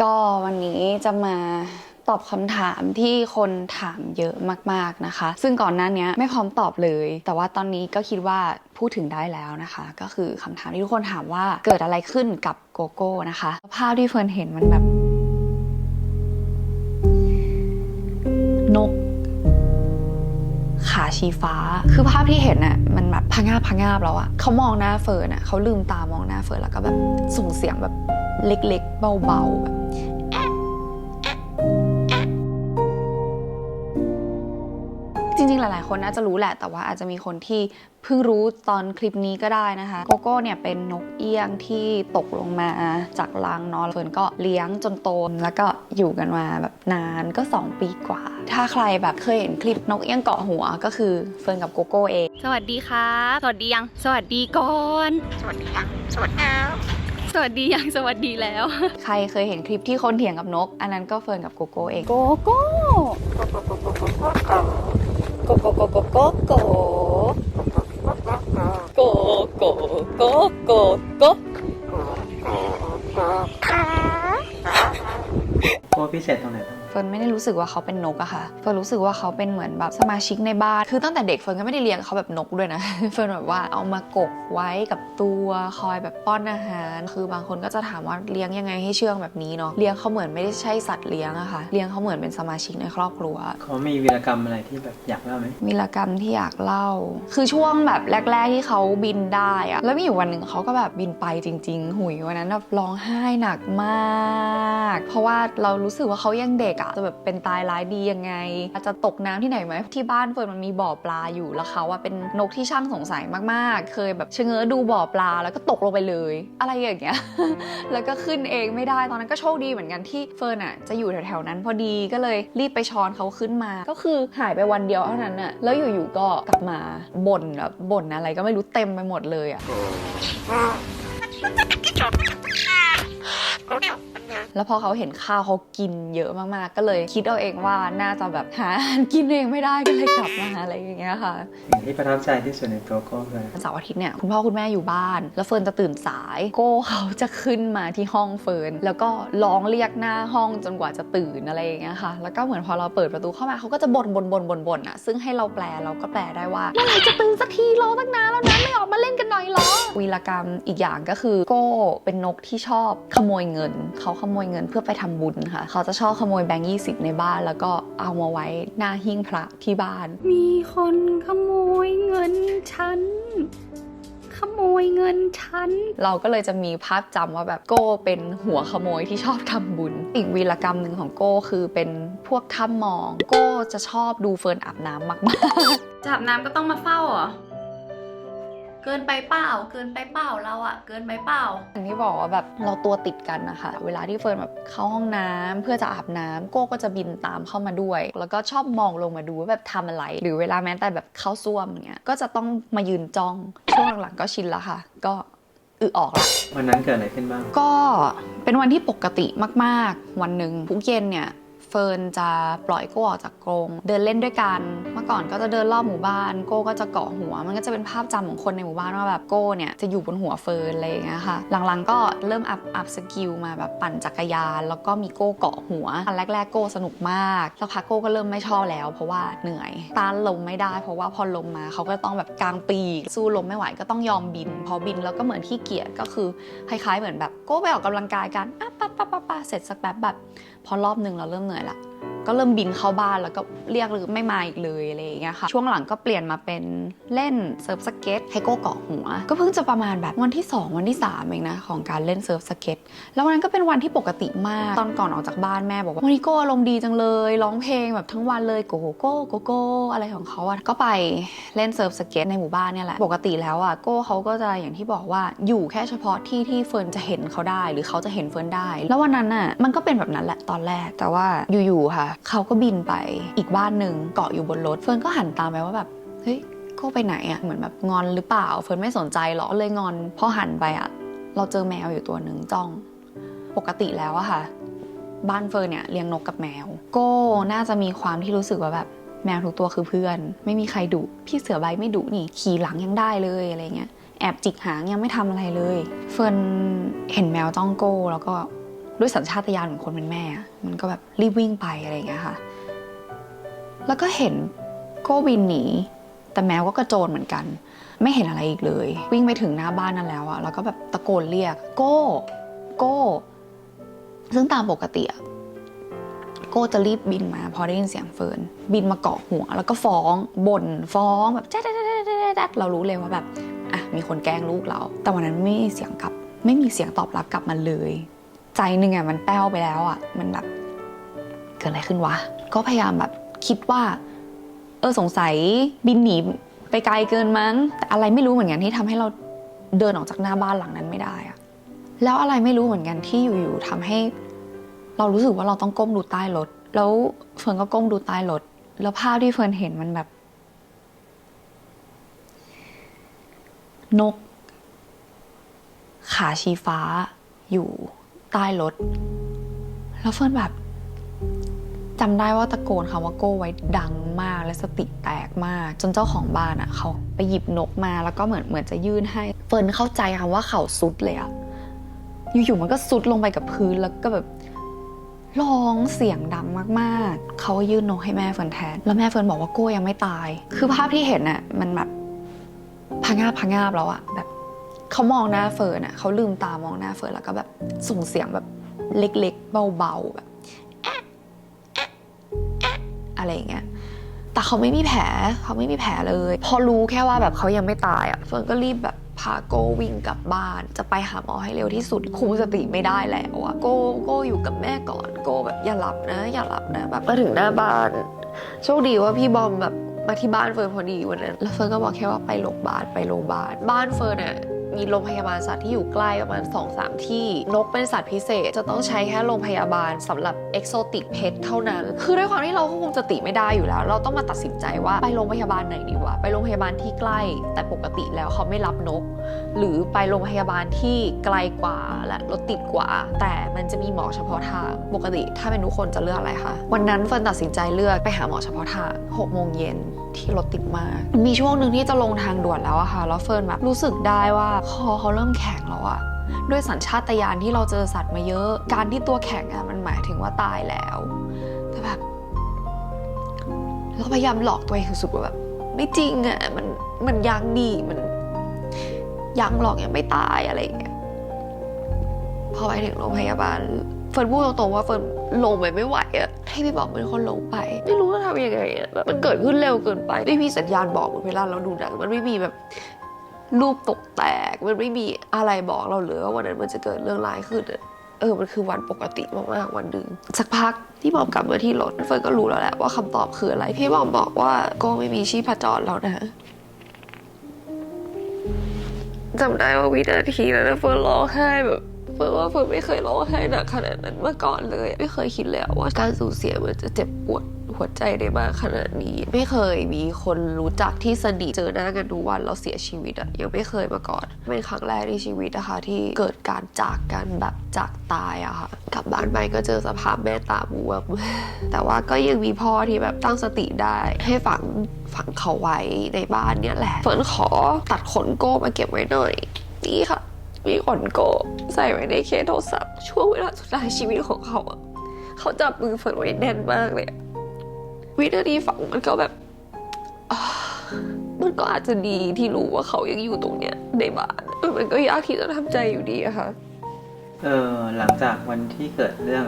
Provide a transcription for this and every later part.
ก็วันนี้จะมาตอบคำถามที่คนถามเยอะมากๆนะคะซึ่งก่อนหน้านี้ไม่พร้อมตอบเลยแต่ว่าตอนนี้ก็คิดว่าพูดถึงได้แล้วนะคะก็คือคำถามที่ทุกคนถามว่าเกิดอะไรขึ้นกับโกโก้นะคะภาพที่เฟิร์นเห็นมันแบบนกขาชีฟ้าคือภาพที่เห็นน่ะมันแบบพะงาบแล้วอะเขามองหน้าเฟิร์นอะเขาลืมตามองหน้าเฟิร์นแล้วก็แบบส่งเสียงแบบเล็กๆเบาๆแบบจริงๆหลายๆคนน่าจะรู้แหละแต่ว่าอาจจะมีคนที่เพิ่งรู้ตอนคลิปนี้ก็ได้นะคะโกโก้เนี่ยเป็นนกเอี้ยงที่ตกลงมาจากรังเนาะเฟิร์นก็เลี้ยงจนโตแล้วก็อยู่กันมาแบบนานก็2 ปีกว่าถ้าใครแบบเคยเห็นคลิปนกเอี้ยงเกาะหัวก็คือเฟิร์นกับโกโก้เองสวัสดีครับสวัสดียังสวัสดีก่อนสวัสดียังสวัสดีแล้วสวัสดียังสวัสดีแล้วใครเคยเห็นคลิปที่คนเถียงกับนกอันนั้นก็เฟิร์นกับโกโก้เองโกโก้โกโกโกโกโกโกโกโกโกโกโกโก้พิเศษตรงไหนบ้างเฟิร์นไม่ได้รู้สึกว่าเขาเป็นนกอะค่ะเฟิร์นรู้สึกว่าเขาเป็นเหมือนแบบสมาชิกในบ้านคือตั้งแต่เด็กเฟิร์นก็ไม่ได้เลี้ยงเขาแบบนกด้วยนะ เฟิร์นแบบว่าเอามากกไว้กับตัวคอยแบบป้อนอาหารคือบางคนก็จะถามว่าเลี้ยงยังไงให้เชื่องแบบนี้เนาะเลี้ยงเขาเหมือนไม่ได้ใช่สัตว์เลี้ยงอะค่ะเลี้ยงเขาเหมือนเป็นสมาชิกในครอบครัวเขามีวีรกรรมอะไรที่แบบอยากเล่าไหมวีรกรรมที่อยากเล่าคือช่วงแบบแรกๆที่เขาบินได้อะแล้วมีอยู่วันหนึ่งเขาก็แบบบินไปจริงๆหุยวันนั้นแบบร้องไห้หนักมากเพราะว่าเรารู้สึกว่าเขายังเด็กอะจะแบบเป็นตายร้ายดียังไงอาจจะตกน้ำที่ไหนไหมที่บ้านเฟิร์นมันมีบ่อปลาอยู่แล้วเขาว่าเป็นนกที่ช่างสงสัยมากๆเคยแบบชะเง้อดูบ่อปลาแล้วก็ตกลงไปเลยอะไรอย่างเงี้ย แล้วก็ขึ้นเองไม่ได้ตอนนั้นก็โชคดีเหมือนกันที่เฟิร์นอะจะอยู่แถวๆนั้นพอดีก็เลยรีบไปช้อนเขาขึ้นมาก็คือหายไปวันเดียวเท่านั้นอะแล้วอยู่ๆก็กลับมาบ่นแบบบ่นอะไรก็ไม่รู้เต็มไปหมดเลยอะแล้วพอเขาเห็นข้าวเขากินเยอะมากๆก็เลยคิดเอาเองว่าน่าจะแบบหาอาหารกินเองไม่ได้ก็เลยกลับมาอะไรอย่างเงี้ยค่ะสิ่งที่ประทับใจที่สุดในโกโก้คือ เสาร์อาทิตย์เนี่ยคุณพ่อคุณแม่อยู่บ้านแล้วเฟิร์นจะตื่นสายโก้เขาจะขึ้นมาที่ห้องเฟิร์นแล้วก็ร้องเรียกหน้าห้องจนกว่าจะตื่นอะไรอย่างเงี้ยค่ะแล้วก็เหมือนพอเราเปิดประตูเข้ามาเขาก็จะบ่นอ่ะซึ่งให้เราแปลเราก็แปลได้ว่าเมื่อไหร่จะตื่นสักทีรอตั้งนานแล้วนะไม่ออกมาเล่นกันหน่อยหรอวีรกรรมอีกอย่างก็คือโก้เป็นนกที่ชอบขโมยเงินเขาขโมยเงินเพื่อไปทำบุญค่ะเขาจะชอบขโมยแบงค์20ในบ้านแล้วก็เอามาไว้หน้าหิ้งพระที่บ้านมีคนขโมยเงินฉันขโมยเงินฉันเราก็เลยจะมีภาพจำว่าแบบโก้เป็นหัวขโมยที่ชอบทำบุญอีกวีรกรรมหนึ่งของโก้คือเป็นพวกถ้ำมองโก้จะชอบดูเฟิร์นอาบน้ำมากจะอาบน้ำก็ต้องมาเฝ้าเหรอเกินไปเปล่าเกินไปเปล่าเราอะเกินไปเปล่าๆอย่างที่บอกว่าแบบเราตัวติดกันนะคะเวลาที่เฟิร์นแบบเข้าห้องน้ำเพื่อจะอาบน้ำโก้ก็จะบินตามเข้ามาด้วยแล้วก็ชอบมองลงมาดูว่าแบบทำอะไรหรือเวลาแม้แต่แบบเข้าซ่วมอย่างเงี้ยก็จะต้องมายืนจ้องช่วงหลังๆก็ชินแล้วค่ะก็ออกละ วันนั้นเกิดอะไรขึ้นบ้างก็เป็นวันที่ปกติมากๆวันหนึ่งทุกเย็นเนี่ยเฟิร์นจะปล่อยโก้ออกจากกรงเดินเล่นด้วยกันเมื่อก่อนก็จะเดินรอบหมู่บ้านโก้ก็จะเกาะหัวมันก็จะเป็นภาพจำของคนในหมู่บ้านว่าแบบโก้เนี่ยจะอยู่บนหัวเฟิร์นอะไรอย่างเงี้ยค่ะหลังๆก็เริ่มอัพสกิลมาแบบปั่นจักรยานแล้วก็มีโก้เกาะหัวอันแรกๆโก้สนุกมากสักพักโก้ก็เริ่มไม่ชอบแล้วเพราะว่าเหนื่อยต้านลมไม่ได้เพราะว่าพอลมมาเขาก็ต้องแบบกางปีกสู้ลมไม่ไหวก็ต้องยอมบินพอบินแล้วก็เหมือนขี้เกียจก็คือคล้ายๆเหมือนแบบโก้ไปออกกำลังกายกันปั๊บเสร็จสักแป๊บแบบพอรอบนึงเราเริ่มเหนื่อยละก็เริ่มบินเข้าบ้านแล้วก็เรียกหรือไม่มาอีกเลยอะไรอย่างเงี้ยค่ะช่วงหลังก็เปลี่ยนมาเป็นเล่นเซิร์ฟสเก็ตให้โก้เกาะหัวก็เพิ่งจะประมาณแบบวันที่2วันที่3เองนะของการเล่นเซิร์ฟสเก็ตแล้ววันนั้นก็เป็นวันที่ปกติมากตอนก่อนออกจากบ้านแม่บอกว่าวันนี้โก้อารมณ์ดีจังเลยร้องเพลงแบบทั้งวันเลยโกโก้โกโก้อะไรของเขาอ่ะก็ไปเล่นเซิร์ฟสเก็ตในหมู่บ้านเนี่ยแหละปกติแล้วอ่ะโก้เขาก็จะอย่างที่บอกว่าอยู่แค่เฉพาะที่ที่เฟิร์นจะเห็นเขาได้หรือเขาจะเห็นเฟิร์นได้แล้ววันนั้นอ่ะมันก็เป็นแบบนั้นแหละตอนแรกแต่ว่าอยู่ๆค่ะเขาก็บินไปอีกบ้านหนึ่งเกาะอยู่บนรถเฟิร์นก็หันตามไปว่าแบบเฮ้ยโก้ไปไหนอะเหมือนแบบงอนหรือเปล่าเฟิร์นไม่สนใจหรอเลยงอนพอหันไปอะเราเจอแมวอยู่ตัวหนึ่งจ้องปกติแล้วอะค่ะบ้านเฟิร์นเนี่ยเลี้ยงนกกับแมวโก้น่าจะมีความที่รู้สึกว่าแบบแมวทุกตัวคือเพื่อนไม่มีใครดุพี่เสือใบไม่ดุนี่ขี่หลังยังได้เลยอะไรเงี้ยแอบจิกหางยังไม่ทำอะไรเลยเฟิร์นเห็นแมวจ้องโก้แล้วก็ ด้วยสัญชาตญาณของคนเป็นแม่มันก็แบบรีบวิ่งไปอะไรอย่างเงี้ยค่ะแล้วก็เห็นโก้บินหนีแต่แมวก็กระโจนเหมือนกันไม่เห็นอะไรอีกเลยวิ่งไปถึงหน้าบ้านนั่นแล้วอะแล้วก็แบบตะโกนเรียกโก้โก้ซึ่งตามปกติอะโก้จะรีบบินมาพอได้ยินเสียงเฟิร์นบินมาเกาะหัวแล้วก็ฟ้องบ่นฟ้องแบบแจ๊ดเรารู้เลยว่าแบบอ่ะมีคนแกล้งลูกเราแต่วันนั้นไม่มีเสียงกลับไม่มีเสียงตอบรับกลับมาเลยใจหนึ่งอะมันแป้วไปแล้วอะมันแบบเกิดอะไรขึ้นวะก็พยายามแบบคิดว่าสงสัยบินหนีไปไกลเกินมั้งแต่อะไรไม่รู้เหมือนกันที่ทำให้เราเดินออกจากหน้าบ้านหลังนั้นไม่ได้อะแล้วอะไรไม่รู้เหมือนกันที่อยู่ๆทำให้เรารู้สึกว่าเราต้องก้มดูใต้รถแล้วเฟิร์นก็ก้มดูใต้รถแล้วภาพที่เฟิร์นเห็นมันแบบนกขาชี้ฟ้าอยู่ใต้รถแล้วเฟิร์นแบบจำได้ว่าตะโกนคำว่าโก้ไว้ดังมากและสติแตกมากจนเจ้าของบ้านอ่ะเขาไปหยิบนกมาแล้วก็เหมือนจะยื่นให้เฟิร์นเข้าใจคำว่าเข่าซุดเลยอ่ะอยู่ๆมันก็ซุดลงไปกับพื้นแล้วก็แบบร้องเสียงดังมากๆเขายื่นนกให้แม่เฟิร์นแทนแล้วแม่เฟิร์นบอกว่าโก้ยังไม่ตายคือภาพที่เห็นอ่ะมันแบบพะงาบแล้วอ่ะแบบเขามองหน้าเฟิร์นอ่ะเขาลืมตามองหน้าเฟิร์นแล้วก็แบบส่งเสียงแบบเล็กๆเบาๆแบบอะไรอย่างเงี้ยแต่เขาไม่มีแผลเลยพอรู้แค่ว่าแบบเขายังไม่ตายอ่ะเฟิร์นก็รีบแบบพาโก้วิ่งกลับบ้านจะไปหาหมอให้เร็วที่สุดคุมสติไม่ได้แล้วอ่ะโก้อยู่กับแม่ก่อนโก้แบบอย่าหลับนะแบบมาถึงหน้าบ้านโชคดีว่าพี่บอมแบบมาที่บ้านเฟิร์นพอดีวันนั้นแล้วเฟิร์นก็บอกแค่ว่าไปโรงพยาบาลบ้านเฟิร์นอ่ะมีโรงพยาบาลสัตว์ที่อยู่ใกล้ประมาณ 2-3 ที่นกเป็นสัตว์พิเศษจะต้องใช้แค่โรงพยาบาลสำหรับเอกโซติกเพทเท่านั้นคือด้วยความที่เราควบคุมสติไม่ได้อยู่แล้วเราต้องมาตัดสินใจว่าไปโรงพยาบาลไหนดีวะไปโรงพยาบาลที่ใกล้แต่ปกติแล้วเขาไม่รับนกหรือไปโรงพยาบาลที่ไกลกว่าและรถติดกว่าแต่มันจะมีหมอเฉพาะทางปกติถ้าเป็นทุกคนจะเลือกอะไรคะวันนั้นเฟิร์นตัดสินใจเลือกไปหาหมอเฉพาะทาง 6 โมงเย็นที่รถติดมากมีช่วงหนึ่งที่จะลงทางด่วนแล้วอะค่ะแล้วเฟิร์นแบบรู้สึกได้ว่าคอเขาเริ่มแข็งแล้วอะด้วยสัญชาตญาณที่เราเจอสัตว์มาเยอะการที่ตัวแข็งอะมันหมายถึงว่าตายแล้วแต่แบบเราพยายามหลอกตัวเองสุดๆว่าแบบไม่จริงอะมันยังดีมันยังหรอกยังไม่ตายอะไรอย่างเงี้ยพอไปถึงโรงพยาบาลเฟิร์นพูดตรงๆว่าเฟิร์นลงไปไม่ไหวอะให้พี่บอกเป็นคนลงไปไม่รู้จะทำยังไงอะแบบมันเกิดขึ้นเร็วเกินไปไม่มีสัญญาณบอกเหมือนเวลาเราดูหนังมันไม่มีแบบรูปตกแตกมันไม่มีอะไรบอกเราเลยว่าวันนั้นมันจะเกิดเรื่องร้ายขึ้นมันคือวันปกติมากๆวันหนึ่งสักพักพี่บอมกลับมาที่รถเฟิร์นก็รู้แล้วแหละว่าคำตอบคืออะไรพี่บอมบอกว่าก็ไม่มีชีพจรแล้วนะจำได้ว่าวินาทีนั้นเฟิร์นร้องไห้แบบเฟิร์นว่าเฟิร์นไม่เคยร้องไห้หนักขนาดนั้นมาก่อนเลยไม่เคยคิดเลยว่าการสูญเสียมันจะเจ็บปวดหัวใจได้มากขนาดนี้ไม่เคยมีคนรู้จักที่สนิทเจอหน้ากันทุกวันแล้วเสียชีวิตอะยังไม่เคยมาก่อนเป็นครั้งแรกในชีวิตนะคะที่เกิดการจากกันแบบจากตายอะค่ะกลับบ้านไปก็เจอสภาพแม่ตาบวม แต่ว่าก็ยังมีพ่อที่แบบตั้งสติได้ให้ฝังเขาไว้ในบ้านเนี่ยแหละเฟิร์นขอตัดขนโก้มาเก็บไว้หน่อยนี่ค่ะมีขนโก้ใส่ไว้ในเคสโทรศัพท์ช่วงเวลาสุดท้ายชีวิตของเขาอะเขาจับมือเฟิร์นไว้แน่นมากเลยวินาทีฝังมันก็แบบมันก็อาจจะดีที่รู้ว่าเขายังอยู่ตรงเนี้ยในบ้านมันก็ยากที่จะทำใจอยู่ดีอะค่ะ หลังจากวันที่เกิดเรื่อง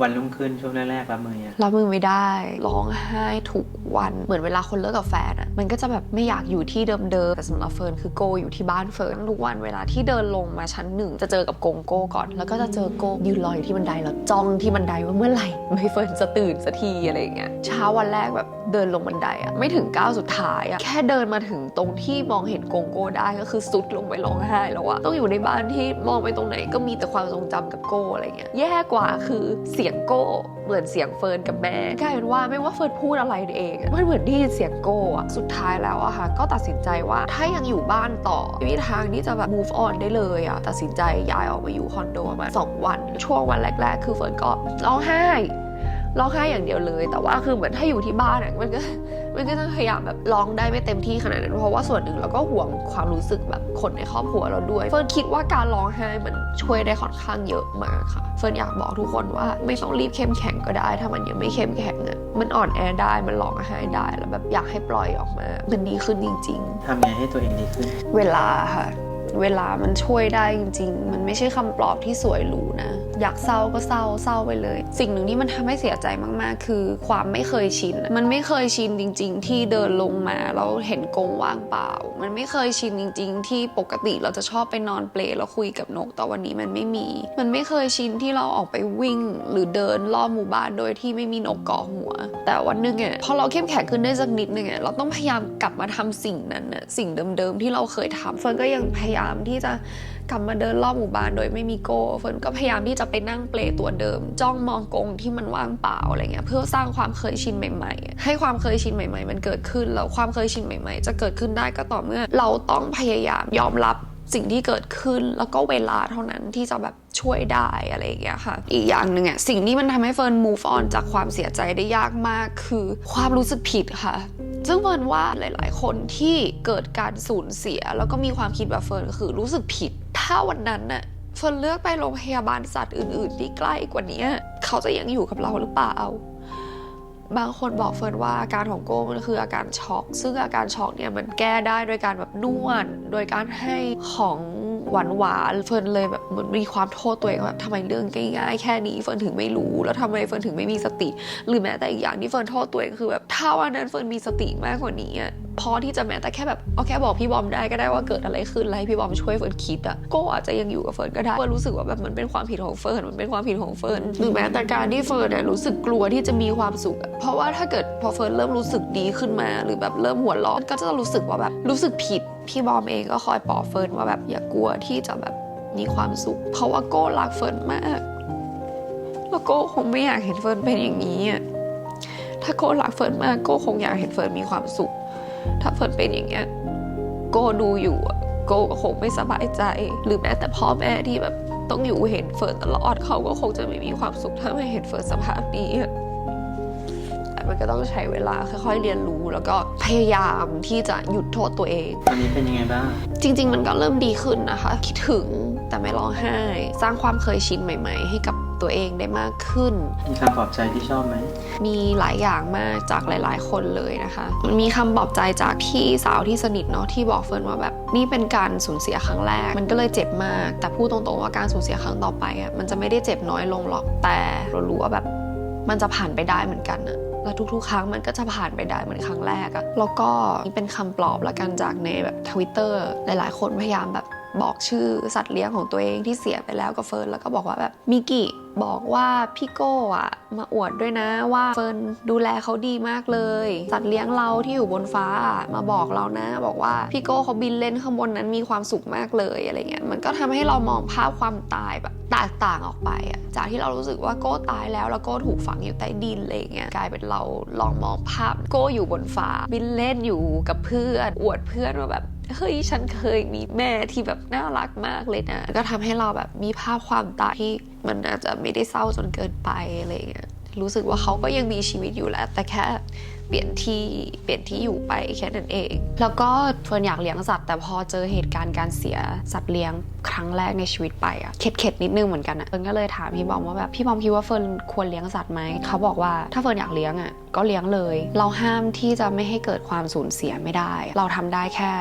วันรุ่งขึ้นช่วงแรกๆรับมือยัง รับมือไม่ได้ร้องไห้ทุกวันเหมือนเวลาคนเลิกกับแฟนอะมันก็จะแบบไม่อยากอยู่ที่เดิมๆแต่สำหรับเฟิร์นคือโกอยู่ที่บ้านเฟิร์นทุกวันเวลาที่เดินลงมาชั้น 1จะเจอกับกงโก้ก่อนแล้วก็จะเจอโก้ยืนรออยู่ที่บันไดแล้วจ้องที่บันไดว่าเมื่อไหร่ไม่เฟิร์นจะตื่นสักทีอะไรอย่างเงี้ยเช้าวันแรกแบบเดินลงบันไดอะไม่ถึงก้าวสุดท้ายอะแค่เดินมาถึงตรงที่มองเห็นกงโก้ได้ก็คือสุดลงไปร้องไห้แล้วอะต้องอยู่ในบ้านที่มองไปตรงไหนก็มีแต่ความทรงจำกับโก้อะไรเงี้ยแย่กว่าคือเสียงโก้เหมือนเสียงเฟิร์นกับแม่กลายเป็นว่าไม่ว่าเฟิร์นพูดอะไรเองมันเหมือนได้ยินเสียงโก้อะสุดท้ายแล้วอะค่ะก็ตัดสินใจว่าถ้ายังอยู่บ้านต่อไม่มีทางที่จะแบบ move on ได้เลยอะตัดสินใจย้ายออกมาอยู่คอนโดมา2 วันช่วงวันแรกๆคือเฟิร์นก็ร้องไห้อย่างเดียวเลยแต่ว่าคือเหมือนถ้าอยู่ที่บ้านมัน มันก็จะพยายามแบบร้องได้ไม่เต็มที่ขนาดนั้นเพราะว่าส่วนหนึ่งเราก็ห่วงความรู้สึกแบบคนในครอบครัวเราด้วยเฟิร์นคิดว่าการร้องไห้มันช่วยได้ค่อนข้างเยอะมากค่ะเฟิร์นอยากบอกทุกคนว่าไม่ต้องรีบเข้มแข็งก็ได้ถ้ามันยังไม่เข้มแข็งอะมันอ่อนแอได้มันร้องไห้ได้แล้วแบบอยากให้ปล่อยออกมามันดีขึ้นจริงๆ ทำไงให้ตัวเองดีขึ้น เวลาค่ะเวลามันช่วยได้จริงๆมันไม่ใช่คำปลอบที่สวยหรูนะอยากเศร้าก็เศร้าไปเลยสิ่งหนึ่งที่มันทำให้เสียใจมากๆคือความไม่เคยชินมันไม่เคยชินจริงๆที่เดินลงมาแล้วเห็นกรงว่างเปล่ามันไม่เคยชินจริงๆที่ปกติเราจะชอบไปนอนเปลแล้วคุยกับนกแต่วันนี้มันไม่มีมันไม่เคยชินที่เราออกไปวิ่งหรือเดินรอบหมู่บ้านโดยที่ไม่มีนกเกาะหัวแต่วันนึงอ่ะพอเราเข้มแข็งขึ้นได้สักนิดนึงอ่ะเราต้องพยายามกลับมาทำสิ่งนั้นน่ะสิ่งเดิมๆที่เราเคยทำเฟิร์นก็ยังพยายามที่จะกลับมาเดินรอบหมู่บ้านโดยไม่มีโก้เฟิร์นก็พยายามที่จะไปนั่งเปลตัวเดิมจ้องมองกรงที่มันว่างเปล่าอะไรเงี้ยเพื่อสร้างความเคยชินใหม่ๆให้ความเคยชินใหม่ๆมันเกิดขึ้นแล้วความเคยชินใหม่ๆจะเกิดขึ้นได้ก็ต่อเมื่อเราต้องพยายามยอมรับสิ่งที่เกิดขึ้นแล้วก็เวลาเท่านั้นที่จะแบบช่วยได้อะไรอย่างเงี้ยค่ะอีกอย่างหนึ่งอ่ะสิ่งที่มันทำให้เฟิร์น move on จากความเสียใจได้ยากมากคือความรู้สึกผิดค่ะซึ่งเฟิร์นว่าหลายๆคนที่เกิดการสูญเสียแล้วก็มีความคิดแบบเฟิร์นคือรู้สึกผิดถ้าวันนั้นน่ะเฟิร์นเลือกไปโรงพยาบาลสัตว์อื่นๆที่ใกล้กว่านี้เขาจะยังอยู่กับเราหรือเปล่าบางคนบอกเฟิร์นว่าอาการของโก้มันคืออาการช็อกซึ่งอาการช็อกเนี่ยมันแก้ได้โดยการแบบนวดโดยการให้ของหวานๆเฟิร์นเลยแบบมันมีความโทษตัวเองว่าทำไมเรื่องง่ายๆแค่นี้เฟิร์นถึงไม่รู้แล้วทำไมเฟิร์นถึงไม่มีสติหรือแม้แต่อีกอย่างที่เฟิร์นโทษตัวเองคือแบบถ้าวันนั้นเฟิร์นมีสติมากกว่านี้พอที่จะแม้แต่แค่แบบเอาแค่บอกพี่บอมได้ก็ได้ว่าเกิดอะไรขึ้นแล้วให้พี่บอมช่วยเฟิร์นคิดโก้อาจจะยังอยู่กับเฟิร์นก็ได้เฟิร์นรู้สึกว่าแบบมันเป็นความผิดของเฟิร์นมันเป็นความผิดของเฟิร์นหรือแม้แต่การที่เฟิร์นรู้สึกกลัวที่จะมีความสุขเพราะว่าถ้าเกิดพอเฟิร์นเริ่มรู้สึกดีขึ้นมาหรือแบบเริ่มหัวเราะก็จะรู้สึกว่าแบบรู้สึกผิดพี่บอมเองก็คอยปลอบเฟิร์นว่าแบบอย่ากลัวที่จะแบบมีความสุขเพราะว่าโก้รักเฟิร์นมากแล้วโก้คงไม่อยากเห็นเฟิร์นเป็นอย่างนี้ถ้าโก้รักเฟิร์นมากโก้คงอยากเห็นเฟิร์นมีความสุขถ้าเฟิร์นเป็นอย่างเงี้ยโก้ดูอยู่โก้ก็คงไม่สบายใจหรือแม้แต่พ่อแม่ที่แบบต้องอยู่เห็นเฟิร์นตลอดเขาก็คงจะไม่มีความสุขถ้าไม่เห็นเฟิร์นสภาพนี้แต่มันก็ต้องใช้เวลาค่อยๆเรียนรู้แล้วก็พยายามที่จะหยุดโทษตัวเองตอนนี้เป็นยังไงบ้างจริงๆมันก็เริ่มดีขึ้นนะคะคิดถึงแต่ไม่ร้องไห้สร้างความเคยชินใหม่ๆให้กับตัวเองได้มากขึ้นมีคำปลอบใจที่ชอบไหมมีหลายอย่างมากจากหลายๆคนเลยนะคะมันมีคำปลอบใจจากพี่สาวที่สนิทเนาะที่บอกเฟิร์นว่าแบบนี่เป็นการสูญเสียครั้งแรกมันก็เลยเจ็บมากแต่พูดตรงๆว่าการสูญเสียครั้งต่อไปมันจะไม่ได้เจ็บน้อยลงหรอกแต่เรารู้ว่าแบบมันจะผ่านไปได้เหมือนกันแล้วทุกๆครั้งมันก็จะผ่านไปได้เหมือนครั้งแรกแล้วก็นี่เป็นคำปลอบละกันจากในแบบ Twitter หลายๆคนพยายามแบบบอกชื่อสัตว์เลี้ยงของตัวเองที่เสียไปแล้วกับเฟิร์นแล้วก็บอกว่าแบบมิกิบอกว่าพี่โก้มาอวดด้วยนะว่าเฟิร์นดูแลเขาดีมากเลยสัตว์เลี้ยงเราที่อยู่บนฟ้ามาบอกเรานะบอกว่าพี่โก้เขาบินเล่นข้างบนนั้นมีความสุขมากเลยอะไรเงี้ยมันก็ทำให้เรามองภาพความตายแบบแตกต่างออกไปจากที่เรารู้สึกว่าโก้ตายแล้วโก้ถูกฝังอยู่ใต้ดินอะไรเงี้ยกลายเป็นเราลองมองภาพโก้อยู่บนฟ้าบินเล่นอยู่กับเพื่อนอวดเพื่อนว่าแบบเฮ้ยฉันเคยมีแม่ที่แบบน่ารักมากเลยนะก็ทำให้เราแบบมีภาพความตายที่มันอาจจะไม่ได้เศร้าจนเกินไปอะไรเงี้ยรู้สึกว่าเขาก็ยังมีชีวิตอยู่แหละแต่แค่เปลี่ยนที่อยู่ไปแค่นั้นเองแล้วก็เฟิร์นอยากเลี้ยงสัตว์แต่พอเจอเหตุการณ์การเสียสัตว์เลี้ยงครั้งแรกในชีวิตไปเข็ดนิดนึงเหมือนกันเฟิร์นก็เลยถามพี่บอมว่าแบบพี่บอมคิดว่าเฟิร์นควรเลี้ยงสัตว์ไหมเขาบอกว่าถ้าเฟิร์นอยากเลี้ยงก็เลี้ยงเลยเราห้ามที่จะไม่ให้เกิดความสูญเสียไม่ได้เราทำได้แค่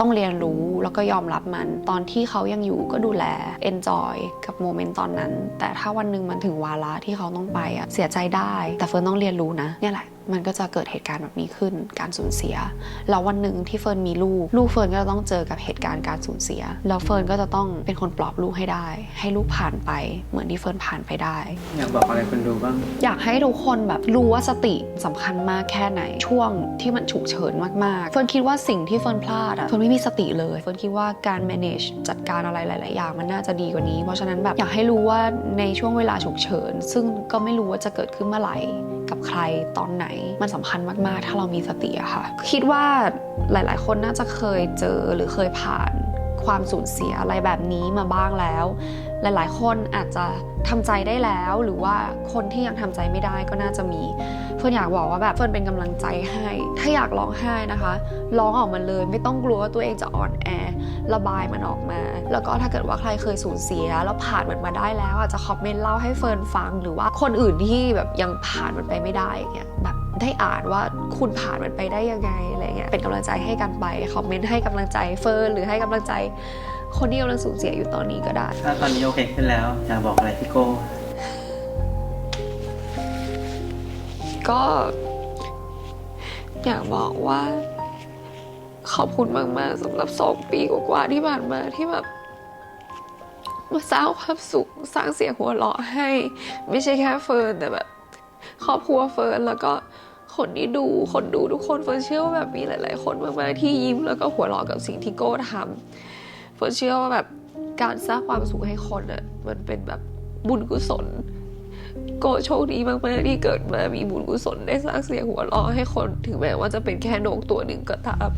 ต้องเรียนรู้แล้วก็ยอมรับมันตอนที่เขายังอยู่ก็ดูแล enjoy กับโมเมนต์ตอนนั้นแต่ถ้าวันหนึ่งมันถึงวาระที่เขาต้องไปเสียใจได้แต่เฟิร์นต้องเรียนรู้นะเนี่ยแหละมันก็จะเกิดเหตุการณ์แบบนี้ขึ้นการสูญเสียแล้ววันหนึ่งที่เฟิร์นมีลูกเฟิร์นก็จะต้องเจอกับเหตุการณ์การสูญเสียแล้วเฟิร์นก็จะต้องเป็นคนปลอบลูกให้ได้ให้ลูกผ่านไปเหมือนที่เฟิร์นผ่านไปได้อยากบอกอะไรคนดูบ้างอยากให้ทุกคนแบบรู้ว่าสติสำคัญมากแค่ไหนช่วงที่มันฉุกเฉินมากๆเฟิร์นคิดว่าสิ่งที่เฟิร์นพลาดเฟิร์นไม่มีสติเลยเฟิร์นคิดว่าการ manage จัดการอะไรหลายๆอย่างมันน่าจะดีกว่านี้เพราะฉะนั้นแบบอยากให้รู้ว่าในช่วงเวลาฉุกเฉินซึ่งก็ไม่รู้ว่าจะเกิดขึ้นเมื่อไหร่กับใครตอนไหนมันสำคัญมากๆถ้าเรามีสติค่ะคิดว่าหลายๆคนน่าจะเคยเจอหรือเคยผ่านค ความสูญเสียอะไรแบบนี้มาบ้างแล้ว หลายๆคนอาจจะทำใจได้แล้วหรือว่าคนที่ยังทำใจไม่ได้ก็น่าจะมีเฟิร์นอยากบอกว่าแบบเฟิร์นเป็นกำลังใจให้ถ้าอยากร้องไห้นะคะร้องออกมาเลยไม่ต้องกลัวว่าตัวเองจะอ่อนแอระบายมันออกมาแล้วก็ถ้าเกิดว่าใครเคยสูญเสียแล้วผ่านมันมาได้แล้วอาจจะคอมเมนต์เล่าให้เฟิร์นฟังหรือว่าคนอื่นที่แบบยังผ่านมันไปไม่ได้อย่างเงี้ยแบบได้อ่านว่าคุณผ่านมันไปได้ยังไงอะไรเงี้ยเป็นกำลังใจให้กันไปคอมเมนต์ให้กำลังใจเฟิร์นหรือให้กำลังใจคนที่กำลังสูญเสียอยู่ตอนนี้ก็ได้ถ้าตอนนี้โอเคขึ้นแล้วอยากบอกอะไรพี่โก้ ก็อยากบอกว่าขอบคุณมากๆสำหรับ2 ปีกว่าๆที่ผ่านมาที่แบบมาสร้างความสุขสร้างเสียงหัวเราะให้ไม่ใช่แค่เฟิร์นแต่แบบครอบครัวเฟิร์นแล้วก็คนที่ดูคนดูทุกคนเฟิร์นเชื่อว่าแบบมีหลายๆคนมากๆที่ยิ้มแล้วก็หัวเราะกับสิ่งที่โก้ทำเฟิร์นเชื่อว่าแบบการสร้างความสุขให้คนอ่ะมันเป็นแบบบุญกุศลโก้โชคดีมากๆที่เกิดมามีบุญกุศลได้สร้างเสียงหัวเราะให้คนถึงแม้ว่าจะเป็นแค่นกตัวหนึ่งก็ตาม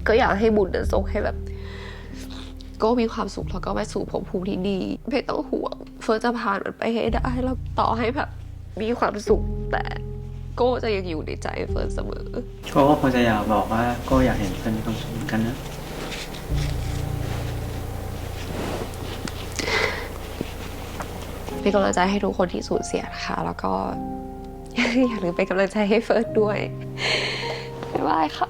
ก็อยากให้บุญนั้นส่งให้แบบโก้มีความสุขแล้วก็ไปสู่ภพภูมิที่ดีไม่ต้องห่วงเฟิร์นจะผ่านมันไปให้ได้แล้วต่อให้แบบมีความสุขแต่โก้จะยังอยู่ในใจเฟิร์นเสมอโก้ก็คงจะอยากบอกว่าโก้อยากเห็นเฟิร์นมีความสุขเหมือนกันนะเป็นกำลังใจให้ทุกคนที่สูญเสียนะคะแล้วก็อย่าลืมเป็นกำลังใจให้เฟิร์สด้วยบ๊ายบายค่ะ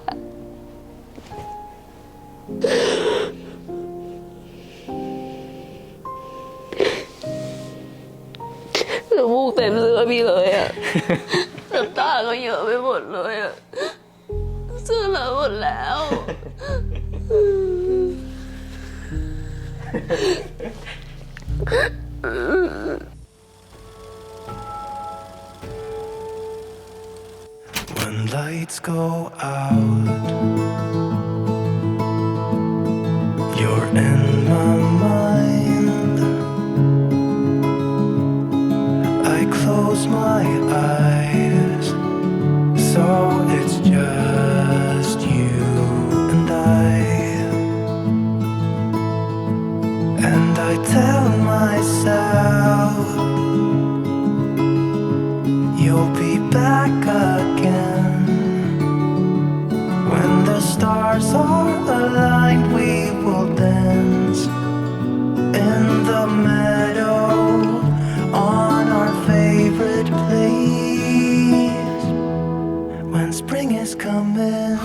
น้ำมูกเต็มเสื้อพี่เลยอะน้ำตาก็เยอะไปหมดเลยอะเสื้อเลอะหมดแล้ว When lights go out, you're in my mind. I close my eyes, so it's just you and I tell myself you'll be back again. When the stars are aligned, we will dance in the meadow on our favorite place. When spring is coming,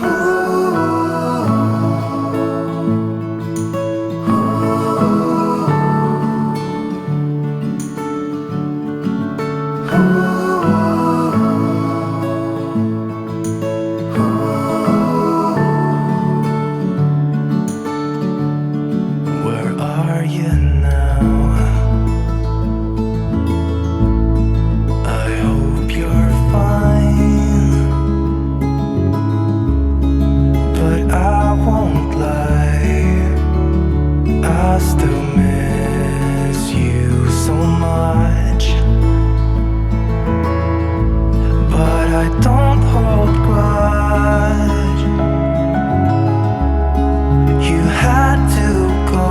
where are you now? I hope you're fine, but I won't lie, I still miss you so much. But I don't hold grudge. You had to go.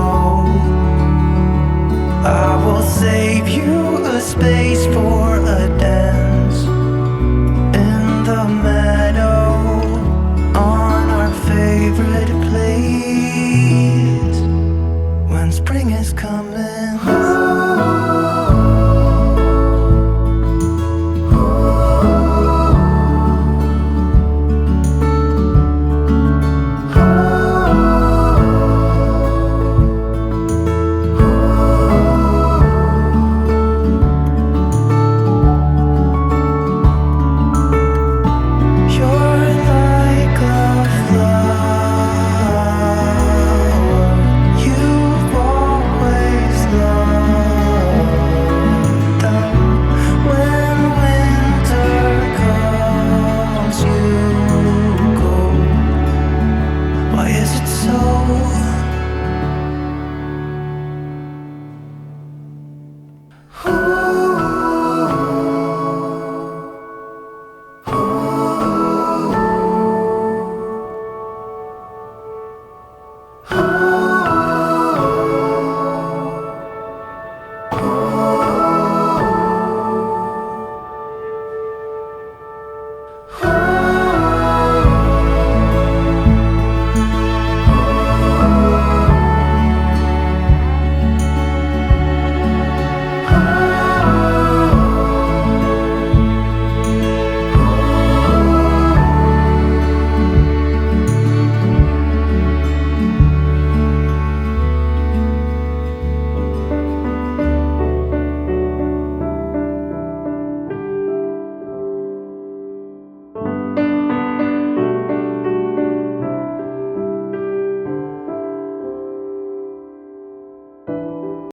I will save you a space for